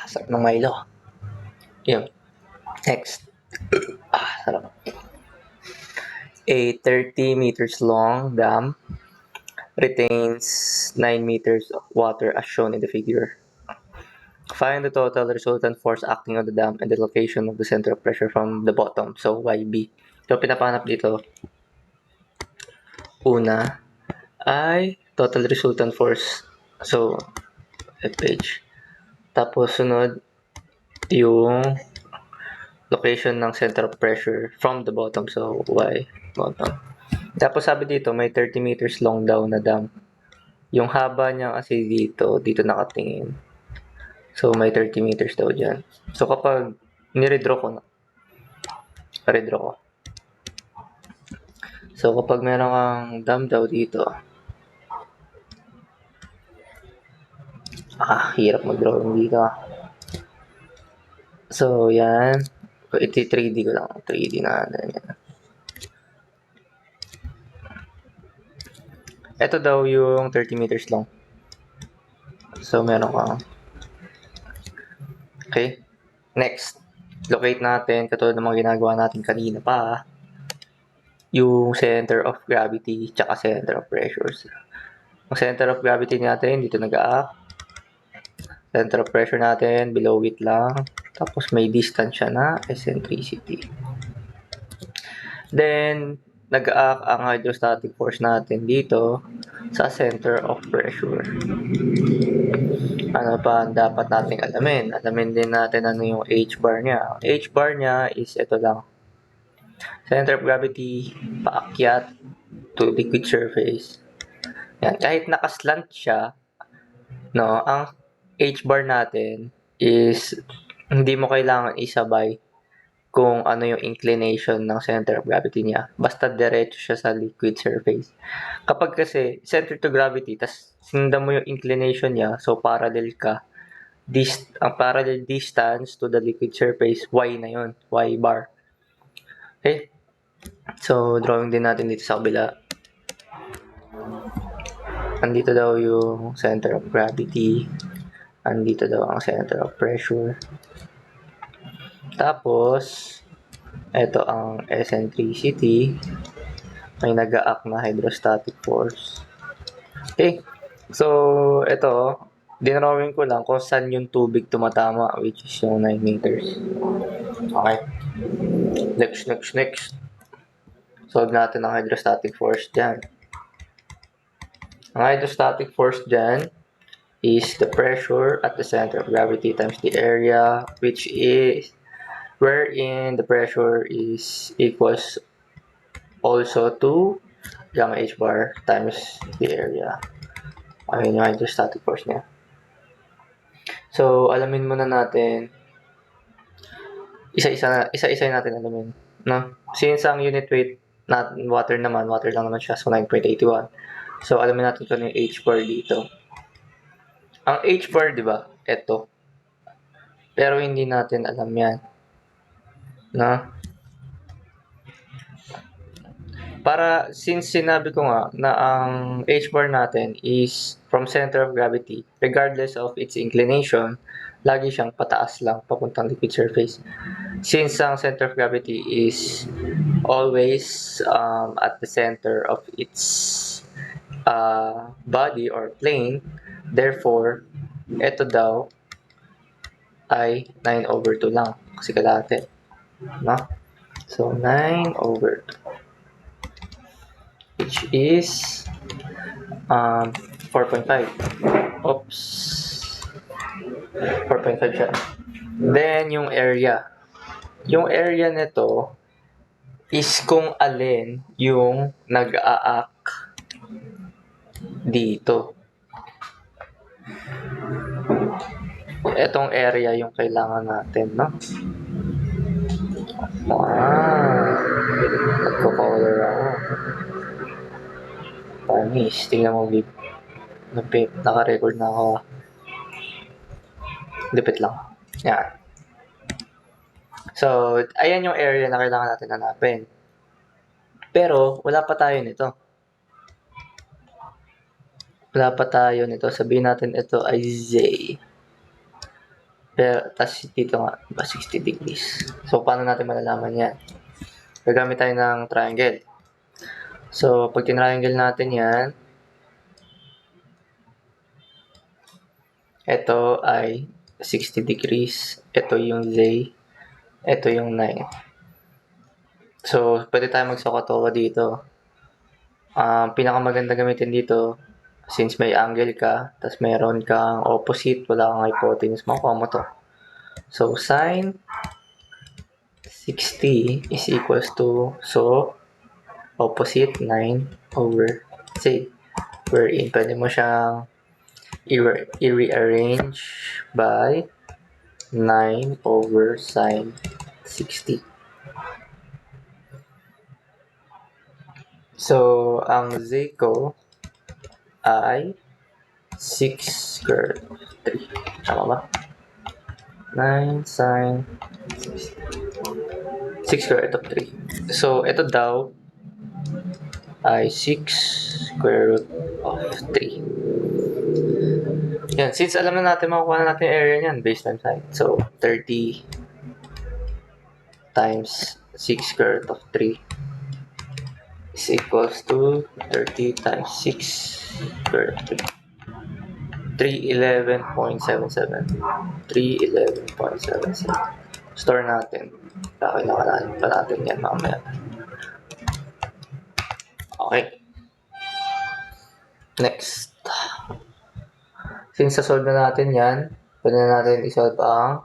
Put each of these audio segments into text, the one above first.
Sarap ng Milo. Yun. Next. Sarap. A 30 meters long dam retains 9 meters of water as shown in the figure. Find the total resultant force acting on the dam and the location of the center of pressure from the bottom. So, YB. So, pinapanap dito, una, ay total resultant force. So, FH. Tapos, sunod, yung location ng center of pressure from the bottom. So, Y, bottom. Tapos, sabi dito, may 30 meters long daw na dam. Yung haba niya kasi dito nakatingin. So, may 30 meters daw dyan. So, kapag niredraw ko na, redraw ko. So, kapag meron kang dam daw dito, hirap mag-drawing dito. So, yan. Ito 3D ko lang. 3D na. Yan. Ito daw yung 30 meters long. So, meron kang. Okay. Next. Locate natin, katulad ng mga ginagawa natin kanina pa, yung center of gravity tsaka center of pressures. Ang center of gravity natin, dito nag-a-act. Center of pressure natin, below it lang. Tapos may distance siya na eccentricity. Then, nag-a-act ang hydrostatic force natin dito sa center of pressure. Ano pa ang dapat nating alamin? Alamin din natin ano yung H-bar niya. Ang H-bar niya is ito lang. Center of gravity, paakyat to liquid surface. Yan. Kahit nakaslant siya, no, ang H-bar natin is hindi mo kailangan isabay kung ano yung inclination ng center of gravity niya. Basta diretso siya sa liquid surface. Kapag kasi center to gravity, tas sinundan mo yung inclination niya, so parallel ka, ang parallel distance to the liquid surface, Y na yun, Y bar. Okay? So, drawing din natin dito sa kabila. Andito daw yung center of gravity. Andito daw ang center of pressure. Tapos, ito ang eccentricity. May nag-a-act na hydrostatic force. Okay. So, ito, dinrawing ko lang kung saan yung tubig tumatama, which is yung 9 meters. Okay. Next. Solve natin ang hydrostatic force dyan. Ang hydrostatic force dyan is the pressure at the center of gravity times the area, which is wherein the pressure is equals also to gamma h bar times the area. Ayun yung hydrostatic force niya. So, alamin muna natin. Isa-isa natin alamin. No? Since ang unit weight natin, water lang naman siya. So, 9.81. So, alamin natin kung ano yung h bar dito. Ang h bar, di ba? Ito. Pero hindi natin alam yan. No? Para, since sinabi ko nga na ang h-bar natin is from center of gravity, regardless of its inclination, lagi siyang pataas lang, papuntang liquid surface. Since ang center of gravity is always at the center of its body or plane, therefore, ito daw ay 9/2 lang, kasi kalahati. No? So, 9/2. Which is 4.5. Oops. 4.5 siya. Then, yung area. Yung area nito is kung alin yung nag-a-act dito. Etong area yung kailangan natin, no? Wow. Nagko-color ako. Panis. Tingnan mo, Bib. Naka-record na ako. Lipit lang. Yan. So, ayan yung area na kailangan natin hanapin. Pero, wala pa tayo nito. Sabihin natin ito ay Z. Pero, tas dito nga, 60 degrees. So, paano natin malalaman yan? Gagamit tayo ng triangle. So, pag tinriangle natin yan, ito ay 60 degrees. Ito yung Z. Ito yung 9. So, pwede tayo magsokatowa dito. Pinakamaganda gamitin dito, since may angle ka, tas meron kang opposite, wala kang hypotenuse, makuha mo to. So, sine 60 is equals to, so, opposite 9 over Z. Wherein, pwede mo siyang i-rearrange by 9 over sine 60. So, ang Z ko ay 6 square root of 3. Tama ba? 9 sine 6 square root of 3. So, ito daw ay 6 square root of 3. Yan, since alam na natin, makukuha na natin yung area niyan, base times height. So, 30 times 6 square root of 3 is equals to 30 times 6 square root of 3. 311.77. 311.77. Store natin. Kailangan pa natin yan mamaya. Okay. Next. Since sa-solve na natin yan, pwede na natin i-solve ang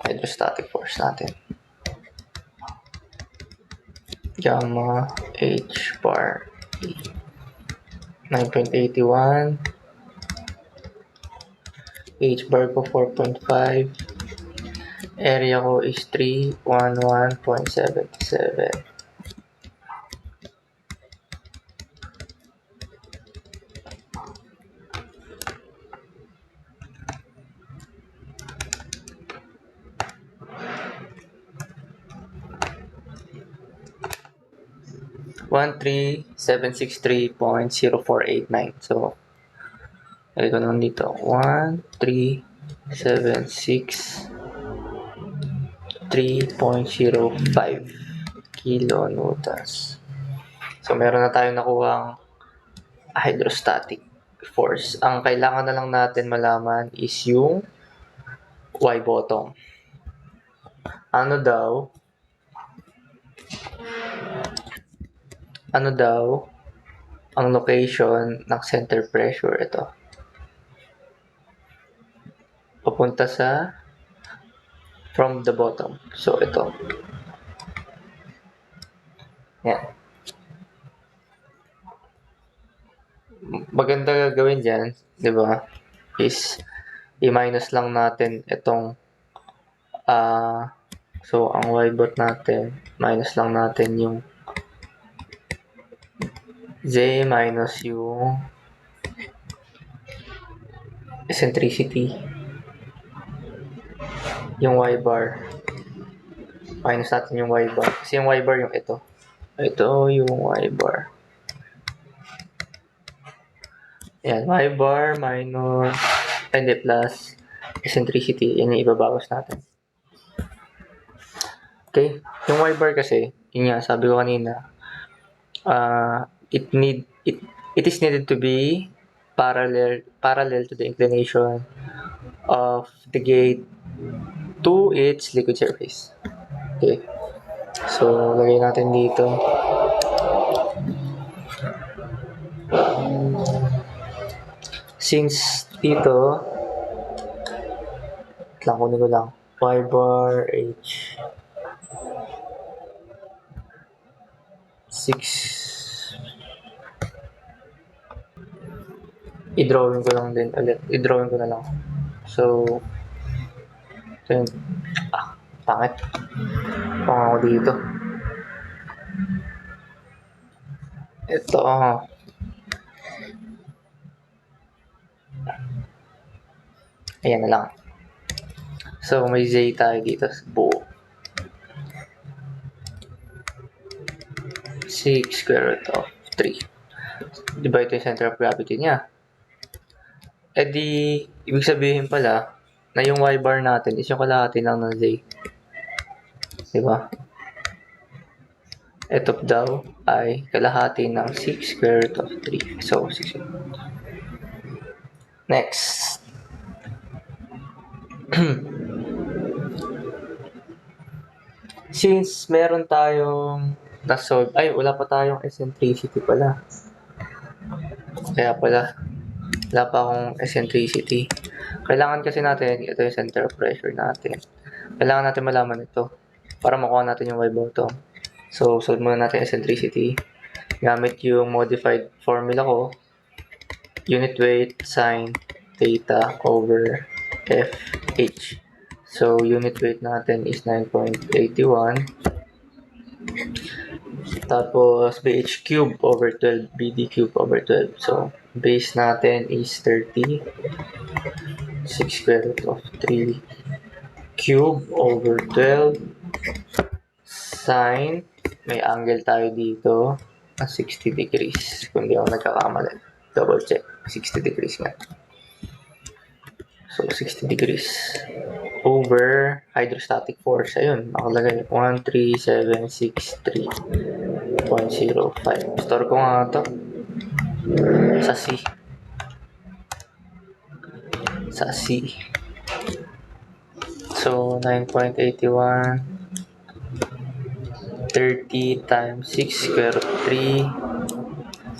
hydrostatic force natin. Gamma H bar E. 9.81. H bar ko 4.5. Area ko is 311.77. One three 763.0489. So, ito naman dito. 1373.05 kilonewtons. So, meron na tayong nakuhang hydrostatic force. Ang kailangan na lang natin malaman is yung Y bottom. Ano daw ang location ng center pressure? Ito. Papunta sa from the bottom. So, ito. Yan. Maganda gagawin dyan, di ba? Is i-minus lang natin itong so, ang y-bot natin, minus lang natin yung z minus yung eccentricity, yung y-bar. Minus natin yung y-bar. Kasi yung y-bar yung ito. Ito yung y-bar. Yan, y-bar minus, hindi, plus eccentricity. Yan yung ibabawas natin. Okay? Yung y-bar kasi, yun nga, sabi ko kanina, it is needed to be parallel to the inclination of the gate to its liquid surface. Okay. So, lagay natin dito. Since dito, kunin ko lang. Y bar H 6. I-drawing ko lang din ulit. I-drawing ko na lang. So, ito yun. Pangit. Pang ako dito. Ito. Ayan na lang. So, may Z tayo dito sa buo. 6 square root of 3. Diba ito yung center of gravity niya? Eh di, ibig sabihin pala, na yung y bar natin is yung kalahati lang ng z. Diba? Ito daw ay kalahati ng 6 square root of 3. So, 6. Next. Since meron tayong na-solve, ay wala pa tayong eccentricity pala. Kaya pala, wala pa akong eccentricity. Kailangan kasi natin, ito yung center of pressure natin. Kailangan natin malaman ito para makuha natin yung y bottom. So, solve muna natin eccentricity. Gamit yung modified formula ko, unit weight sine theta over FH. So, unit weight natin is 9.81. Tapos, BH cube over 12, BD cube over 12. So, base natin is 30. 6 square root of 3 cube over 12 sine, may angle tayo dito na 60 degrees. Kung di ako nagkakamali. Double check. 60 degrees nga. So, 60 degrees over hydrostatic force. Ayun, nakalagay 13763.05. Store ko nga ito sa C. Sa C. So, 9.81 30 times 6 square root 3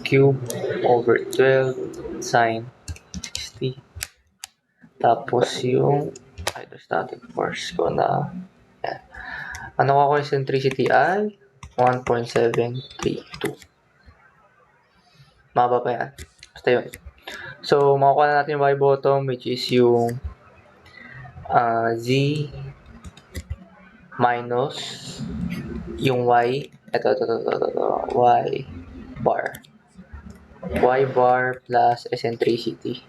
cube over 12 sine 60. Tapos yung hydrostatic force ko na yan. Ano ko eccentricity ay 1.732. Mababa pa yan. Basta yun. So, makukuha na natin yung y bottom which is yung z minus yung y. Ito. Y bar. Y bar plus eccentricity.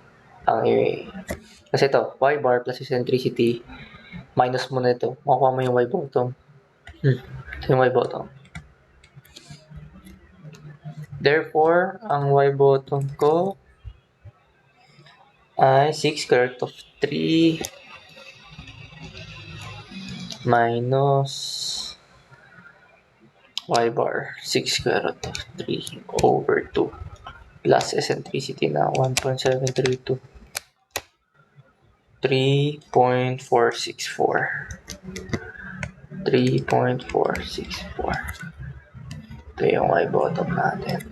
Kasi ito, y bar plus eccentricity, minus mo na ito. Makukuha mo yung y bottom. Ito yung y bottom. Therefore, ang y bottom ko ay 6 square root of 3 minus y bar 6 square root of 3 over 2 plus eccentricity na 1.732. 3.464. 3.464. Ito yung y bottom natin.